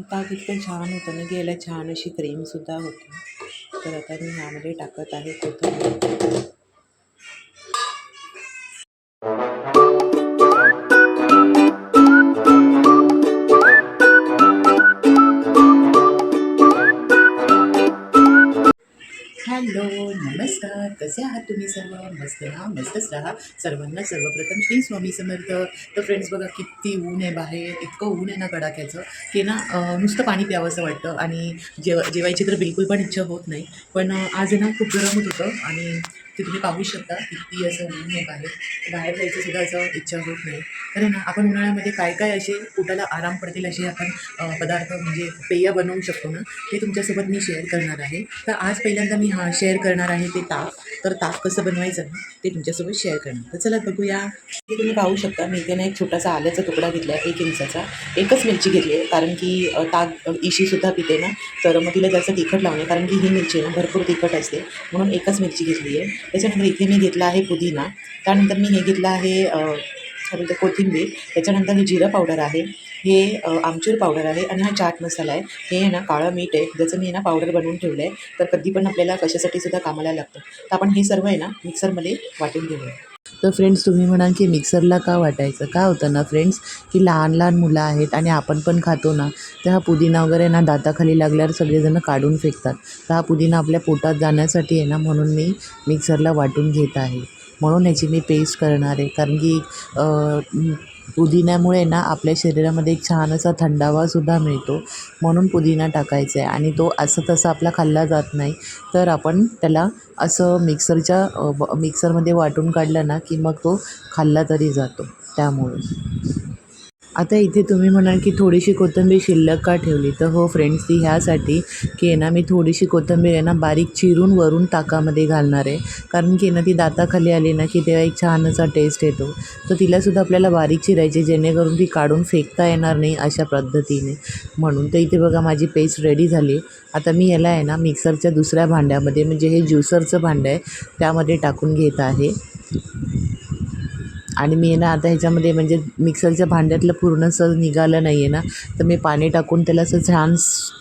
ताक इतकं छान होतं ना, की छान अशी क्रीमसुद्धा होती. तर आता मी ह्यामध्ये टाकत आहे कोथिंबीर. हॅलो, नमस्कार. कसे आहात तुम्ही सर्व? मस्त राहा, मस्तच राहा. सर्वांना सर्वप्रथम श्री स्वामी समर्थ. तर फ्रेंड्स बघा किती ऊन आहे बाहेर. इतकं ऊन आहे ना कडाक्याचं, की ना नुसतं पाणी प्यावंसं वाटतं आणि जेवायची तर बिलकुल पण इच्छा होत नाही. पण आज आहे ना खूप गरम होत होतं आणि ते तुम्ही पाहू शकता किती असं ऊन आहे बाहेर. बाहेर जायचं सुद्धा असं इच्छा होत नाही. तर आहे ना आपण उन्हाळ्यामध्ये काय काय असे पोटाला आराम पडतील असे आपण पदार्थ म्हणजे पेय बनवू शकतो ना, ते तुमच्यासोबत मी शेअर करणार आहे. तर आज पहिल्यांदा मी शेअर करणार आहे ते ताक. तर ताक कसं बनवायचं ना ते तुमच्यासोबत शेअर करणार. तर चला बघूया. हे तुम्ही पाहू शकता मी इथे ना एक छोटासा आल्याचा तुकडा घेतला आहे 1 इंचाचा. एकच मिरची घेतली आहे कारण की इशीसुद्धा पिते ना, तर मग तिला जास्त तिखट लावणे कारण की ही मिरची ना भरपूर तिखट असते, म्हणून एकच मिरची घेतली आहे. त्याच्यानंतर इथे मी घेतला आहे पुदिना. त्यानंतर मी हे घेतलं आहे काय बोलते कोथिंबीर. त्याच्यानंतर हे जिरं पावडर आहे, हे आमचूर पावडर आहे आणि हा चाट मसाला आहे. हे आहे ना काळं मीठ आहे, ज्याचं मी ना पावडर बनवून ठेवलं आहे. तर कधी पण आपल्याला कशासाठी सुद्धा कामाला लागतं. तर आपण हे सर्व आहे ना मिक्सरमध्ये वाटून घेऊया. तर फ्रेंड्स तुम्ही म्हणाल की मिक्सरला का वाटायचं? काय होतं ना फ्रेंड्स, की लहान लहान मुलं आहेत आणि आपण पण खातो ना, तर हा पुदिना वगैरे ना दाताखाली लागल्यावर सगळेजण काढून फेकतात. तर हा पुदिना आपल्या पोटात जाण्यासाठी आहे ना, म्हणून मी मिक्सरला वाटून घेत आहे. म्हणून ह्याची मी पेस्ट करणार आहे कारण की पुदिन्यामुळे ना आपल्या शरीरामध्ये एक छान असा थंडावासुद्धा मिळतो. म्हणून पुदिना टाकायचा आहे आणि तो असं तसा आपला खाल्ला जात नाही. तर आपण त्याला असं मिक्सरमध्ये वाटून काढलं ना, की मग तो खाल्ला तरी जातो त्यामुळे. आता इथे तुम्ही म्हणाल की थोडीशी कोथिंबीर शिल्लक का ठेवली? तर हो फ्रेंड्स, ती ह्यासाठी की आहे ना मी थोडीशी कोथिंबीर आहे ना बारीक चिरून वरून ताकामध्ये घालणार आहे. कारण की ना ती दाताखाली आली ना की तेव्हा एक छान असा टेस्ट येतो. तर तिलासुद्धा आपल्याला बारीक चिरायची जेणेकरून ती काढून फेकता येणार नाही अशा पद्धतीने. म्हणून तर इथे बघा माझी पेस्ट रेडी झाली. आता मी याला आहे ना मिक्सरच्या दुसऱ्या भांड्यामध्ये म्हणजे हे ज्युसरचं भांडं आहे त्यामध्ये टाकून घेत आहे. आणि मी आहे ना आता ह्याच्यामध्ये म्हणजे मिक्सरच्या भांड्यातलं पूर्ण असं निघालं नाही आहे ना, तर मी पाणी टाकून त्याला असं छान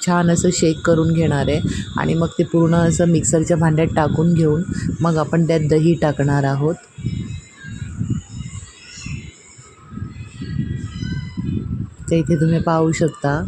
छान असं शेक करून घेणार आहे आणि मग ते पूर्ण असं मिक्सरच्या भांड्यात टाकून घेऊन मग आपण त्यात दही टाकणार आहोत. तर इथे तुम्ही पाहू शकता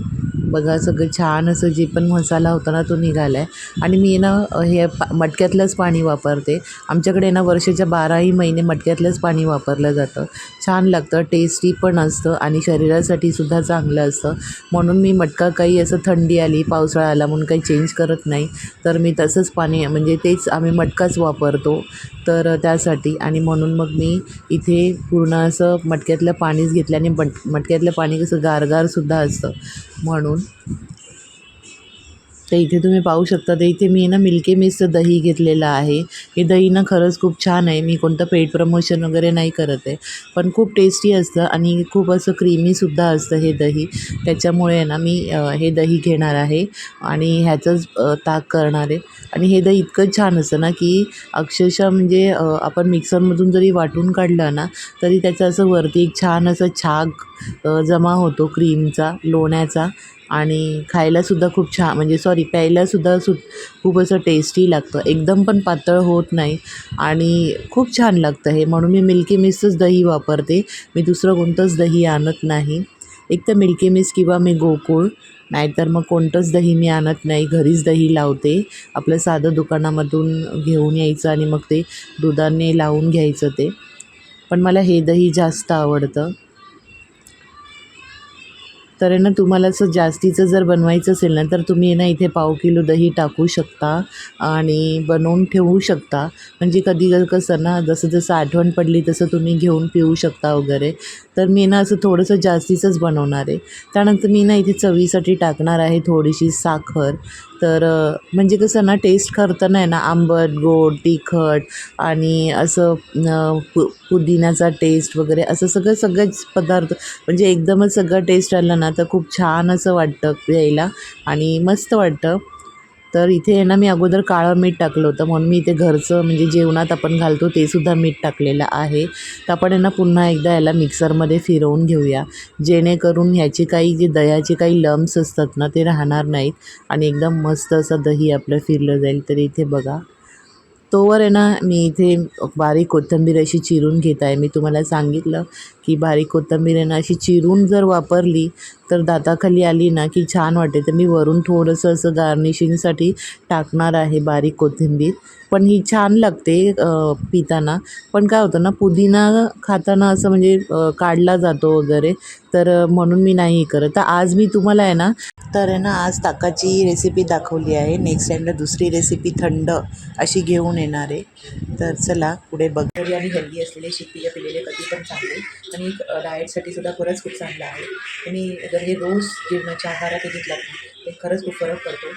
बघा सगळं छान असं जे पण मसाला होता ना तो निघाला आहे. आणि मी ना हे मटक्यातलंच पाणी वापरते. आमच्याकडे ना वर्षाच्या 12ही महिने मटक्यातलंच पाणी वापरलं जातं. छान लागतं, टेस्टी पण असतं आणि शरीरासाठी सुद्धा चांगलं असतं. म्हणून मी मटका काही असं थंडी आली पावसाळा आला म्हणून काही चेंज करत नाही. तर मी तसंच पाणी म्हणजे तेच आम्ही मटकाच वापरतो. तर त्यासाठी आणि म्हणून मग मी इथे पूर्ण असं मटक्यातलं पाणीच घेतलं आणि मटक्यातलं पाणी कसं गारगारसुद्धा असतं म्हणून. तर इथे तुम्ही पाहू शकता तर इथे मी ना मिल्की मिस्टचं दही घेतलेलं आहे. हे दही ना खरंच खूप छान आहे. मी कोणतं पेड प्रमोशन वगैरे नाही करत आहे. पण खूप टेस्टी असतं आणि खूप असं क्रीमीसुद्धा असतं हे दही. त्याच्यामुळे ना मी हे दही घेणार आहे आणि ह्याचंच ताक करणार आहे. आणि हे दही इतकं छान असतं ना की अक्षरशः म्हणजे आपण मिक्सरमधून जरी वाटून काढलं ना तरी त्याचं असं वरती एक छान असं छाग जमा होतो क्रीमचा, लोण्याचा. आणि खायलासुद्धा खूप छान म्हणजे प्यायलासुद्धा खूप असं टेस्टी लागतं. एकदम पण पातळ होत नाही आणि खूप छान लागतं हे. म्हणून मी मिल्की मिस्टचंच दही वापरते. मी दुसरं कोणतंच दही आणत नाही. एक तर मिल्की मिस्ट किंवा मी गोकुळ, नाहीतर मग कोणतंच दही मी आणत नाही. घरीच दही लावते. आपलं साधं दुकानामधून घेऊन यायचं आणि मग ते दुधाने लावून घ्यायचं ते. पण मला हे दही जास्त आवडतं. तर आहे ना तुम्हाला असं जास्तीचं जर बनवायचं असेल ना तर तुम्ही ना इथे पाव किलो दही टाकू शकता आणि बनवून ठेवू शकता. म्हणजे कधी कसं ना जसं जसं आठवण पडली तसं तुम्ही घेऊन पिऊ शकता वगैरे. तर मी ना असं थोडंसं जास्तीचंच बनवणार आहे. त्यानंतर मी ना इथे चवीसाठी टाकणार आहे थोडीशी साखर. तर म्हणजे कसं ना टेस्ट करताना आहे ना आंबट, गोड, तिखट आणि असं पुदिन्याचा टेस्ट वगैरे असं सगळेच पदार्थ म्हणजे एकदमच सगळं टेस्ट आलं ना तर खूप छान असं वाटतं प्यायला आणि मस्त वाटतं. तर इथे आहे ना मी अगोदर काळं मीठ टाकलं होतं, म्हणून मी इथे घरचं म्हणजे जेवणात आपण घालतो ते सुद्धा मीठ टाकलेलं आहे. तर आपण आहे ना पुन्हा एकदा याला मिक्सरमध्ये फिरवून घेऊया, जेणेकरून ह्याची काही जी दह्याची काही लम्स असतात ना ते राहणार नाहीत आणि एकदम मस्त असं दही आपलं फिरलं जाईल. तर इथे बघा, तोवर आहे ना मी इथे बारीक कोथिंबीर अशी चिरून घेत आहे. मी तुम्हाला सांगितलं की बारीक कोथिंबीर आहे ना अशी चिरून जर वापरली तर दाताखाली आली ना की छान वाटते. तर मी वरून थोडंसं असं गार्निशिंगसाठी टाकणार आहे बारीक कोथिंबीर. पण ही छान लागते पिताना. पण काय होतं ना, पुदिना खाताना असं म्हणजे काढला जातो वगैरे, तर म्हणून मी नाही करत. तर आज मी तुम्हाला आहे ना, तर आहे ना आज ताकाची रेसिपी दाखवली आहे. नेक्स्ट टाईमला दुसरी रेसिपी थंड अशी घेऊन येणार आहे. तर चला पुढे बघरी आणि हेल्दी असलेले शीतपेय पिलेले कधी पण चांगले आणि डाएटसाठी सुद्धा खरंच खूप चांगलं आहे. तुम्ही जर हे रोज जेवणाच्या आहारात घेतलात ना ते खरंच खूप फरक पडतो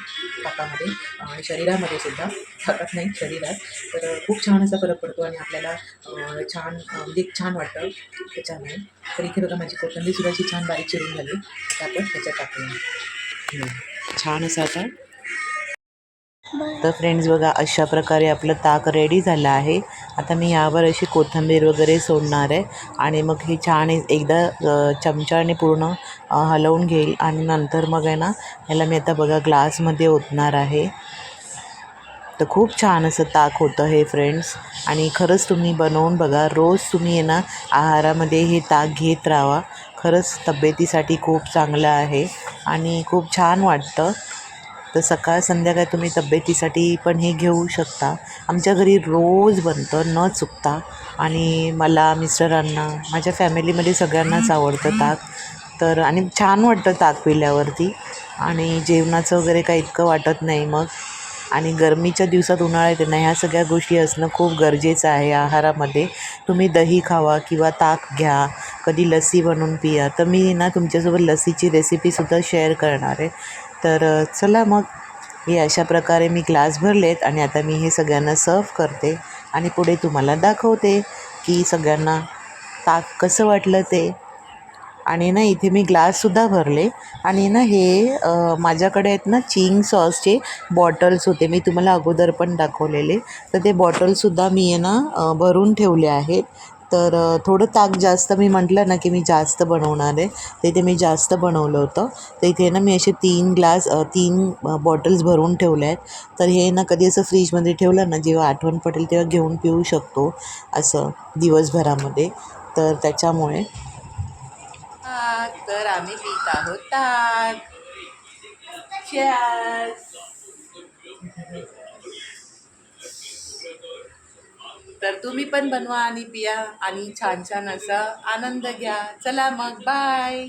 ताकामध्ये आणि शरीरामध्ये सुद्धा, ताकात नाही शरीरात. तर खूप छान असा फरक पडतो आणि आपल्याला छान म्हणजे छान वाटतं त्याच्यामुळे. तर इथे बघा माझी कोथिंबीर सुद्धा अशी छान बारीक चिरून झाली. तर आपण त्याच्यात टाकूया. छान असं आता. तर फ्रेंड्स बघा, अशा प्रकारे आपलं ताक रेडी झालं आहे. आता मी यावर अशी कोथिंबीर वगैरे सोडणार आहे आणि मग हे छान एकदा चमच्याने पूर्ण हलवून घेईल आणि नंतर मग आहे ना ह्याला मी आता बघा ग्लासमध्ये ओतणार आहे. तर खूप छान असं ताक होतं हे फ्रेंड्स. आणि खरंच तुम्ही बनवून बघा. रोज तुम्ही आहे ना आहारामध्ये हे ताक घेत राहा. खरंच तब्येतीसाठी खूप चांगलं आहे आणि खूप छान वाटतं. तर सकाळ संध्याकाळ तुम्ही तब्येतीसाठी पण हे घेऊ शकता. आमच्या घरी रोज बनतं न चुकता आणि मला, मिस्टरांना, माझ्या फॅमिलीमध्ये सगळ्यांनाच आवडतं ताक. तर आणि छान वाटतं ताक पिल्यावरती आणि जेवणाचं वगैरे काही इतकं वाटत नाही मग. आणि गरमीच्या दिवसात, उन्हाळ्यात आहे ना ह्या सगळ्या गोष्टी असणं खूप गरजेचं आहे आहारामध्ये. तुम्ही दही खावा किंवा ताक घ्या, कधी लस्सी बनवून पिया. तर मी ना तुमच्यासोबत लस्सीची रेसिपीसुद्धा शेअर करणार आहे. तर चला मग, हे अशा प्रकारे मी ग्लास भरलेत आणि आता मी हे सगळ्यांना सर्व करते आणि पुढे तुम्हाला दाखवते की सगळ्यांना ताक कसं वाटलं ते. आणि ना इथे मी ग्लाससुद्धा भरले आणि ना हे माझ्याकडे आहेत ना चिंग सॉसचे बॉटल्स होते, मी तुम्हाला अगोदर पण दाखवलेले. तर ते बॉटलसुद्धा मी आहे ना भरून ठेवले आहेत. तर थोडं ताक जास्त, मी म्हटलं ना की मी जास्त बनवणार आहे, तर इथे मी जास्त बनवलं होतं. तर इथे ना मी असे 3 बॉटल्स भरून ठेवले आहेत. तर हे ना कधी असं फ्रीजमध्ये ठेवलं ना, जेव्हा आठवण पडेल तेव्हा घेऊन पिऊ शकतो असं दिवसभरामध्ये. तर त्याच्यामुळे तर आम्ही पित आहोत ताक. Cheers. तर तुम्ही पण बनवा आणि पिया आणि छान छान असा आनंद घ्या. चला मग, बाय.